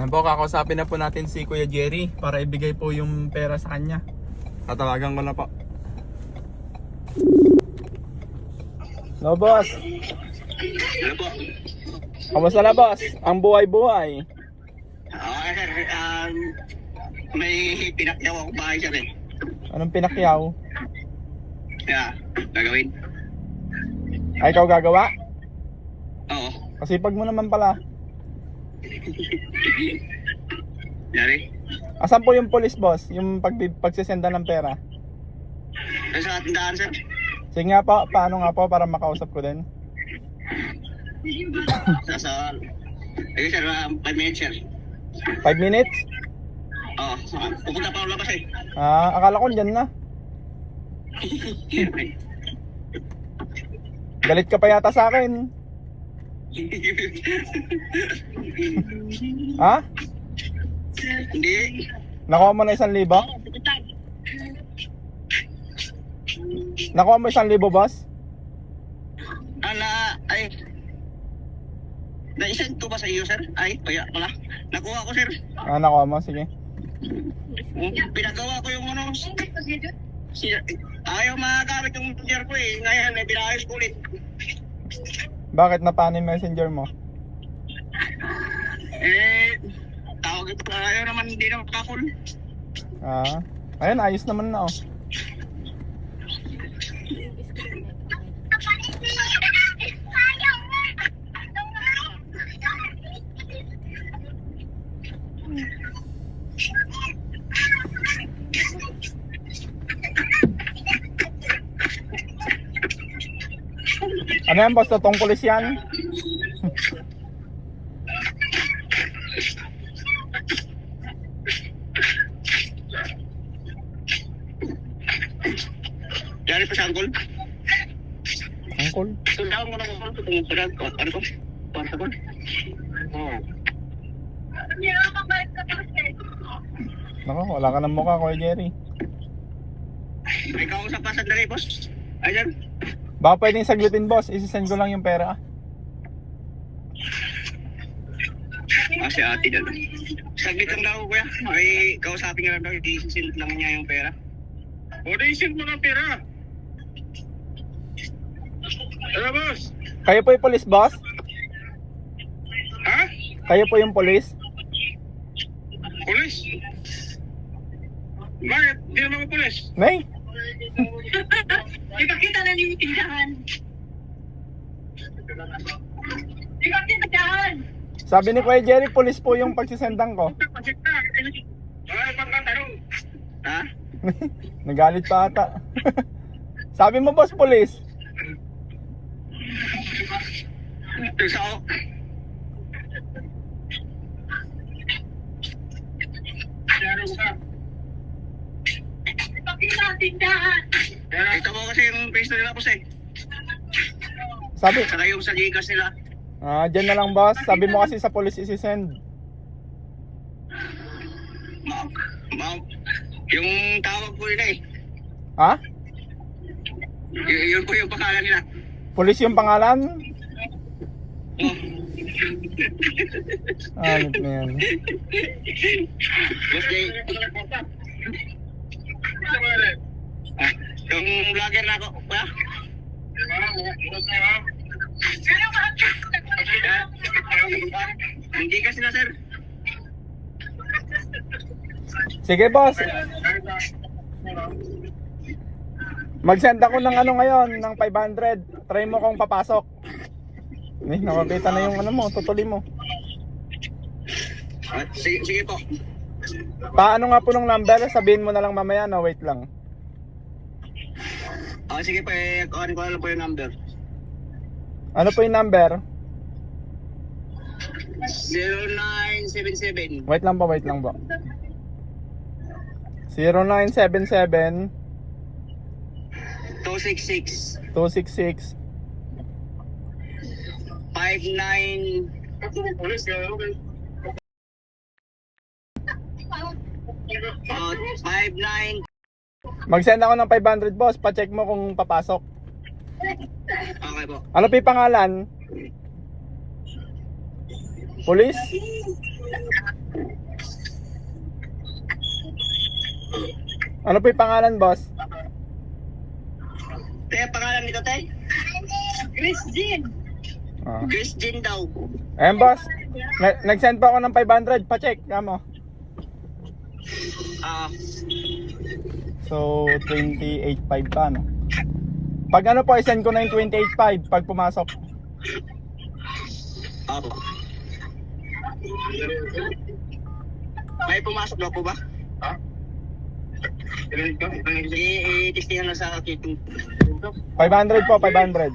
Yan po, kakausapin na po natin si Kuya Jerry para ibigay po yung pera sa kanya. Tatawagan ko na po. No, boss. Ano po? Kamusta na, boss? Ang buhay-buhay. Sir, may pinakyaw ako bahay sir eh. Anong pinakyaw? Kaya, gagawin? Ay, ikaw gagawa? Oo. Kasipag mo naman pala. Yari? Asan po yung police, boss? Yung pagsisenda ng pera? Sa tindahan sir? Sige nga po, paano nga po para makausap ko din? Ayun sir, 5 minutes sir. 5 minutes? Oo, pupunta pa ako labas eh. Akala ko dyan na. Galit ka pa yata sa akin. Ha? Hindi. Nakuha mo na 1,000? Nakuha mo 1,000, boss? Ay. Na-send ko ba sa iyo sir? Ay, kaya pala. Nakuha ko sir. Nakuha mo, sige. Pinagawa ko yung ano. Ayaw magamit yung messenger ko eh. Ngayon, may binayos ko ulit. Bakit na paano yung messenger mo? Tawag ito. Ayaw naman, hindi naman kakul. Ayun, ayos naman na, oh. Ano yan, boss? Totoong pulis yan? Yari pa sa angkol. Angkol? Tundaan ko na angkol. Tundaan ko. Ano ko? Parta ko. Oo. Nako, wala ka ng mukha, Kuya Jerry. May kausap pa sandali, boss. Ayan. Baka pwedeng saglitin, boss. Isisend ko lang yung pera. Si ate dala. Saglit lang daw, kuya. Ay, kausapin nga lang daw. Isisilot lang niya yung pera. O, di-isip mo ng pera. Ano, boss? Kayo po yung police, boss? Ha? Kayo po yung police? Pulis? Bakit? Di naman ako pulis. May? Ipakita na niyo yung tindahan. Ipakita tindahan. Sabi ni Kuya Jerry, police po yung pagsisendang ko. Ay, pagkatanong. Ha? Nagalit pa ata. Sabi mo, boss, police? Isa ako. Ipakita ang tindahan. Ito mo kasi yung face nila po eh. Sabi, Saka yung sa Gcash nila. dyan na lang, boss. Sabi mo kasi sa police isisend. Yung tawag ko yun eh. Ha? Yun po yung pangalan nila. Police yung pangalan? Ano na yan? Boss Jay. Yung vlogger na ako. Ba? Hindi kasi na sir. Sige, boss. Mag-send ako ng ano ngayon, ng 500. Try mo kung papasok. Nakakita na yung ano mo, tutuli mo. Sige po. Paano nga po nung number? Sabihin mo na lang mamaya na, wait lang. Sige po, kuhanin ko lang po yung number. Ano po yung number? 0977 Wait lang po, 0977 266 266 59 59. Mag-send ako ng 500, boss. Pa-check mo kung papasok. Okay po. Ano po yung pangalan? Police? Ano po yung pangalan, boss? Te, pangalan nito, te? Chris Jean. Ah. Chris Jean daw. Ayan, boss. Nag-send pa ako ng 500. Pa-check. Kamo. Ah, So, 28.5 pa, no? Pag ano po, i-send ko na yung 28.5 pag pumasok. opo. May pumasok daw po ba? Ha? I-testingan lang sa akin. 500 po, 500.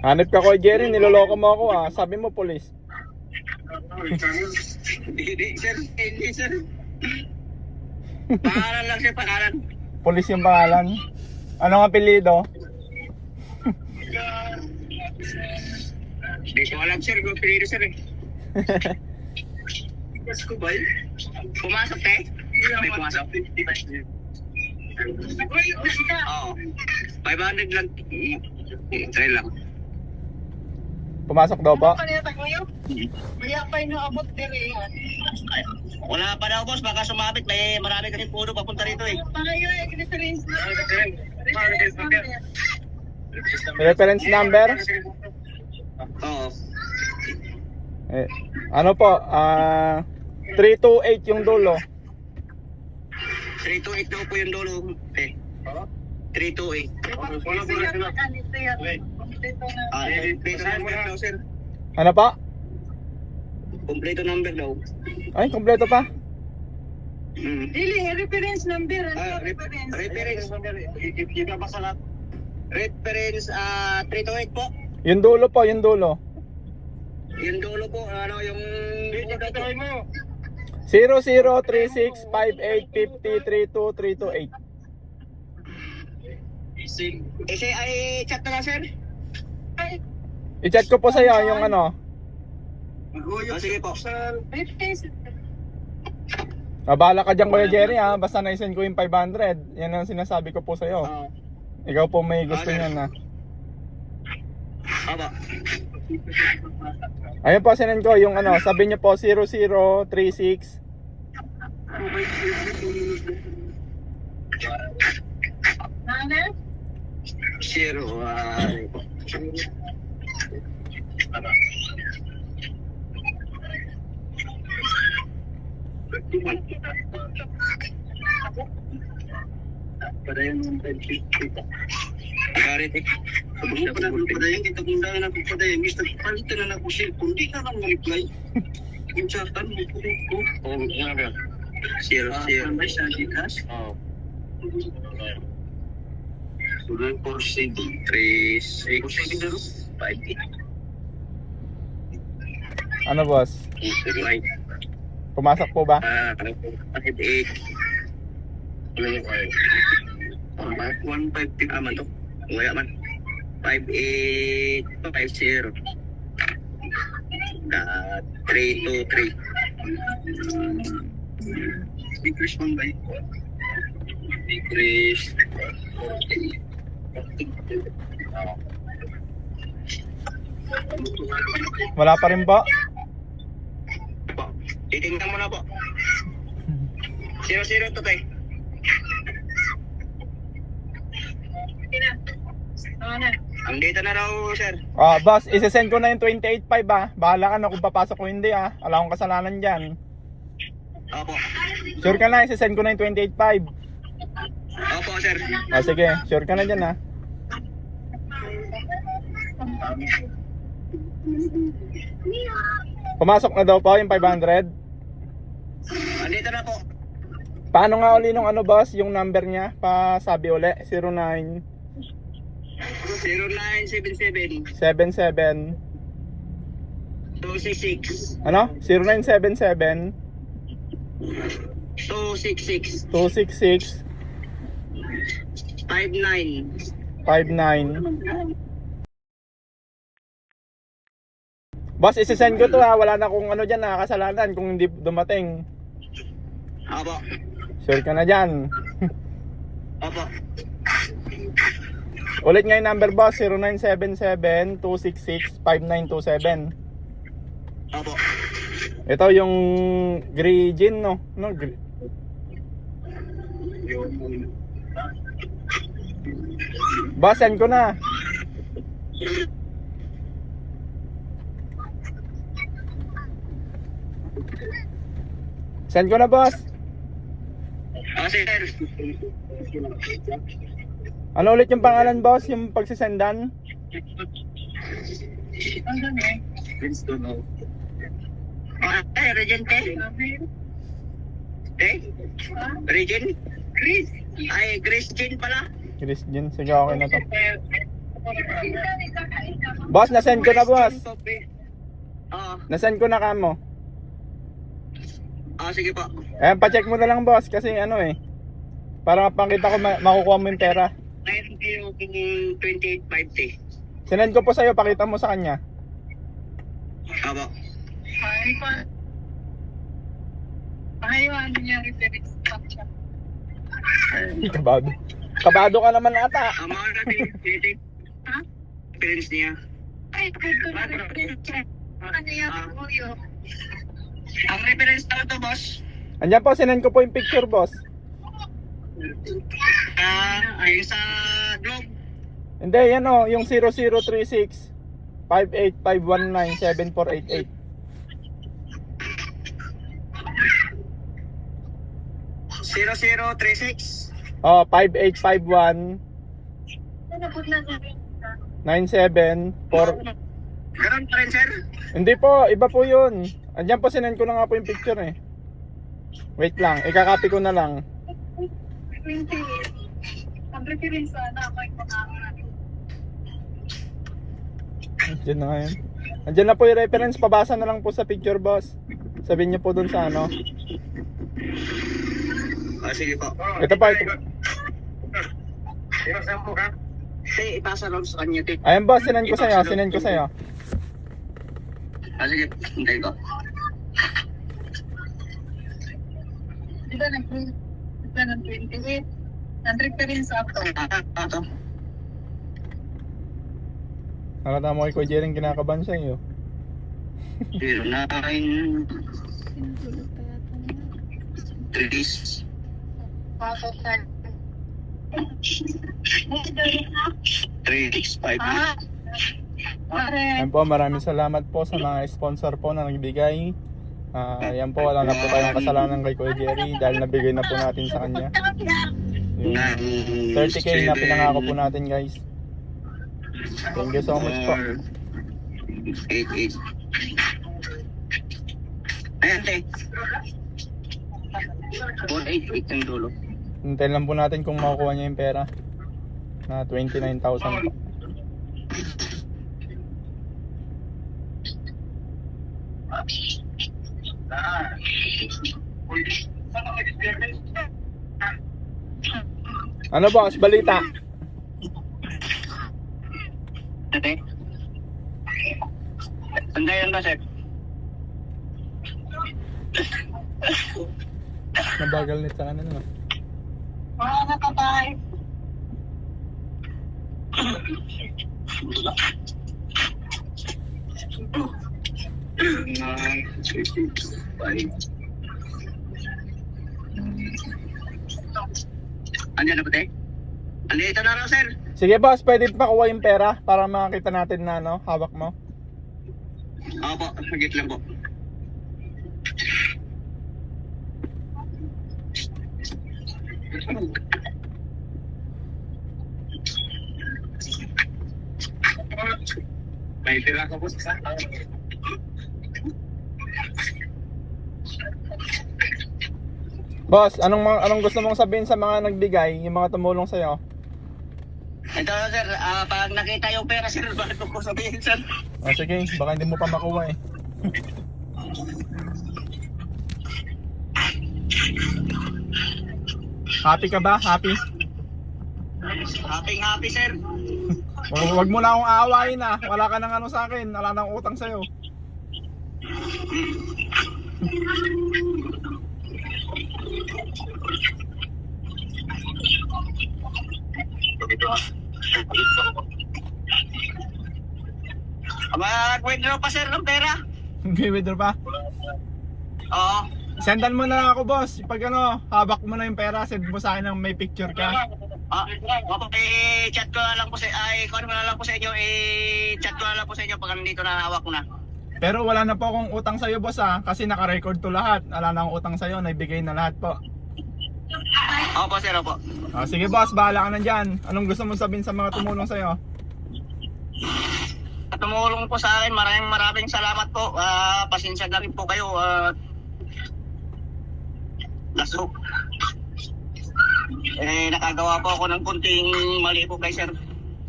Hanip ka ko, Jerry. Niloloko mo ako, ah. Sabi mo, police. Hindi, sir. Hindi, sir. Pangalan lang, sir. Pangalan. Police yung pangalan. Anong apelyido? Hindi ko alam, sir. Kung pinili, sir, eh. Pumasok, te? May pumasok. Oo. 500 lang. Try lang. Pumasok daw po? Maya pa yung abot diri. Wala pa daw, boss. Baka sumabit. May marami kasi puno papunta rito, eh. Pangayo ay reference na. Reference number? Oo. Eh, ano po? 328 yung dulo. 328 daw po yung dulo. Eh. 328. Ah, kompleto number daw, sir. Ano pa? Kompleto number daw. Ay, kompleto pa. Dili, reference number. Ah, Reference. reference. Reference 328 po. Yung dulo po, yung dulo. Yung dulo po, ano yung... 003658503238. Kasi ay chat na lang, sir. I-chat ko po sa'yo yung ano. Ah, sige po. Reference. Bahala ka dyan, Kuya Jerry, ha. Basta na-send ko yung 500. Yan ang sinasabi ko po sa'yo. Ah, Ikaw po may gusto niyan, ha. aba. Ayun po, sinend ko yung ano. Sabi niyo po 0036. Nana? Zero. Padayon ng 1050. Garit eh. Sabi ko na padayon kita kung dahil na padayon. Mr. Palitan na ako siya. Kung di ka lang reply. Yung chatan mo po. Oo, nga ba? Zero. May sa Gcash? Oo. Sudan por city. 3, 6, 5, Ano, boss? 8. Pumasok po ba? 8. 150 naman to. Wala man. 5850. 323. Decrease man ba yun? Decrease. Wala pa rin po? Titingnan mo na po. 00 to tayo. Nana? Ang data na raw, sir. Boss, isesend ko na yung 28.5, ha. Bahala ka na kung papasok o hindi, ha. Wala akong kasalanan dyan. Opo. Sure ka na, isesend ko na yung 28.5. Opo, sir. Sige, sure ka na dyan, ha. Pumasok na daw po yung 500. Andito na po. Paano nga uli nung ano, boss, yung number niya? Pasabi uli, 09 0977 77 266 ano? 0977 266 266 59 59. Boss, isesend ko to, ha. Wala na kung ano dyan, na kasalanan kung hindi dumating. Opo. Sure ka na dyan. Opo. Ulit nga yung number boss, 0977-266-5927. Opo. Ito yung gray jean, no? No, gray. Boss, send ko na. Send ko na, boss. Sir. Ano ulit yung pangalan, boss? Yung pagsisendan? Hanggang eh. Regente? Regent? Chris. Ay, Christian pala. Chris Jean. Sige, okay na to. Boss, nasend ko na, boss. Nasend ko na kamo. Sige po. Pa-check mo na lang, boss. Kasi ano eh. Para mapakita ko makukuha mo yung pera. 2850. Sinend ko po sa'yo. Pakita mo sa kanya. Opo. Pakiwan niya reference structure. Kabado. Kabado ka naman ata. Mga natin, Ha? parents niya. Ay, ito na reference. Ano yan po yun? Ang reference na ito, boss. Andyan po, sinend ko po yung picture, boss. Ay sa Globe. Hindi, yan o. Yung 0036 58519 7488. 0036. 5851 Nabot na natin. 974. Ganun pa rin, sir. Hindi po, iba po yun. Andyan po, sinend ko na nga po yung picture eh. Wait lang, ikakopy ko na lang. 20. Ang reference sana may pangalan. Andyan na nga yun. Andyan na po yung reference, pabasa na lang po sa picture, boss. Sabihin niyo po dun sa ano. Sige po. Ito pa, ito. Sige, ipasa lang sa kanya, tik. Ayan, boss, sinend ko sa'yo, sinend ko sa'yo. Sige, hintay ko. Di ba ng 28? Ang reference ako. Ito. Nakata mo kay Kuya Jering kinakabahan siya eh. 09. 3. Pasok na. 365. Pare. Ayan po, maraming salamat po sa mga sponsor po na nagbigay. Ayan po, wala na po tayong kasalanan kay Kuya Jerry dahil nabigay na po natin sa kanya. Yung 30k na pinangako po natin, guys. Thank you so much po. 88. Ayan, te. 488 yung dulo. Hintayin lang po natin kung makukuha niya yung pera na 29,000 po. Ano boss, balita? Ate? Andayan ka, sir. Nabagal nito sa kanina. Mga nakatay. Andiyan na ba, te? Andito na raw, sir. Sige boss, pwede pa kuha yung pera para makita natin na ano, hawak mo. Opo, sagit lang po. May tira ka po sa Boss, anong gusto mong sabihin sa mga nagbigay, yung mga tumulong sa'yo? Ito, sir, pag nakita yung pera, sir, bago ko sabihin, sir. Sige, baka hindi mo pa makuha eh. Happy ka ba? Happy? Happy, sir. Huwag mo na akong aawain ah. Wala ka nang ano sa akin. Wala nang utang sa'yo. Mag-withdraw pa sir ng pera. Okay, withdraw pa. Oo. Sendan mo na lang ako, boss. Pag ano, hawak mo na yung pera, send mo sa akin ng may picture ka. Chat ko na lang po sa chat ko na lang po sa inyo pag nandito na hawak ko na. Pero wala na po akong utang sa'yo, boss, ha? Kasi naka-record to lahat. Wala na akong utang sa'yo, naibigay na lahat po. Opo sir, opo. Sige, boss, bahala ka na dyan. Anong gusto mong sabihin sa mga tumulong sa'yo? Tumulong po sa akin, maraming salamat po. Pasensya na rin po kayo. Laso. Nakagawa po ako ng kunting mali po kay sir.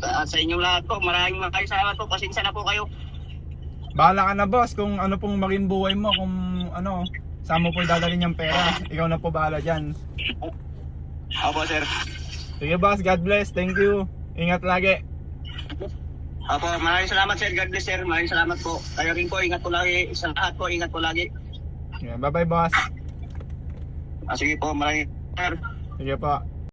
Sa inyong lahat po, maraming salamat po. Pasensya na po kayo. Bahala ka na, boss, kung ano pong maging buhay mo, kung ano, saan mo po dadalhin yung pera. Ikaw na po bahala dyan. Opo sir. Sige, boss, God bless. Thank you. Ingat lagi. Opo, maraming salamat sir. God bless sir. Maraming salamat po. Kayo rin po, ingat po lagi. Sa lahat po, ingat po lagi. Yeah, bye-bye, boss. Sige po, maraming sir. Sige po.